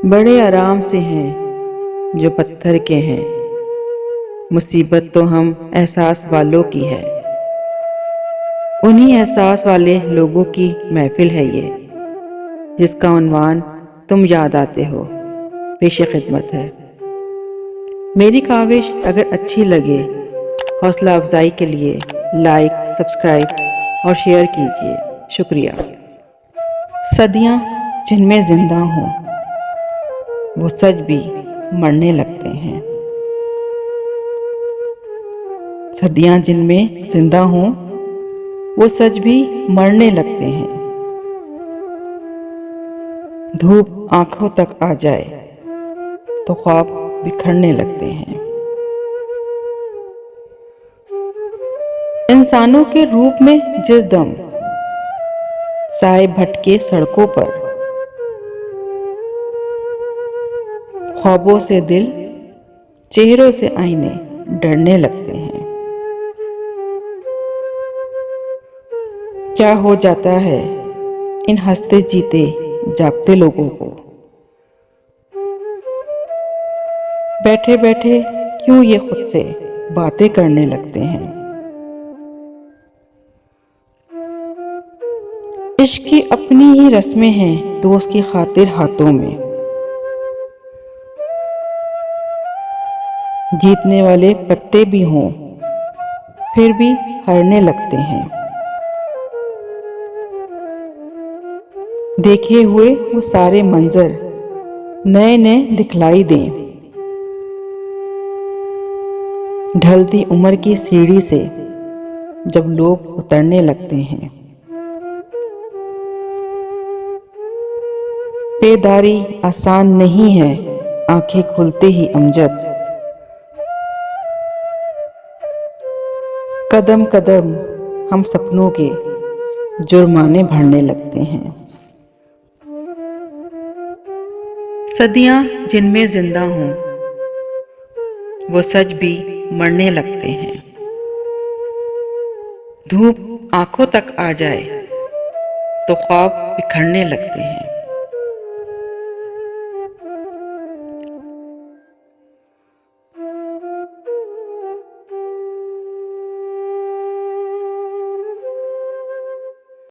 بڑے آرام سے ہیں جو پتھر کے ہیں، مصیبت تو ہم احساس والوں کی ہے۔ انہی احساس والے لوگوں کی محفل ہے یہ، جس کا عنوان تم یاد آتے ہو، پیش خدمت ہے۔ میری کاوش اگر اچھی لگے، حوصلہ افزائی کے لیے لائک، سبسکرائب اور شیئر کیجیے، شکریہ۔ صدیاں جن میں زندہ ہوں وہ سچ بھی مرنے لگتے ہیں۔ صدیاں جن میں زندہ ہوں وہ سچ بھی مرنے لگتے ہیں۔ دھوپ آنکھوں تک آ جائے تو خواب بکھرنے لگتے ہیں۔ انسانوں کے روپ میں جس دم سائے بھٹکے سڑکوں پر، خوابوں سے دل، چہروں سے آئینے ڈرنے لگتے ہیں۔ کیا ہو جاتا ہے ان ہنستے جیتے جاگتے لوگوں کو؟ بیٹھے بیٹھے کیوں یہ خود سے باتیں کرنے لگتے ہیں؟ عشق کی اپنی ہی رسمیں ہیں دوست کی خاطر ہاتھوں میں، جیتنے والے پتے بھی ہوں پھر بھی ہارنے لگتے ہیں۔ دیکھے ہوئے وہ سارے منظر نئے نئے دکھلائی دیں، ڈھلتی عمر کی سیڑھی سے جب لوگ اترنے لگتے ہیں۔ بیداری آسان نہیں ہے آنکھیں کھلتے ہی امجد، قدم قدم ہم سپنوں کے جرمانے بھرنے لگتے ہیں۔ صدیاں جن میں زندہ ہوں وہ سچ بھی مرنے لگتے ہیں۔ دھوپ آنکھوں تک آ جائے تو خواب بکھرنے لگتے ہیں۔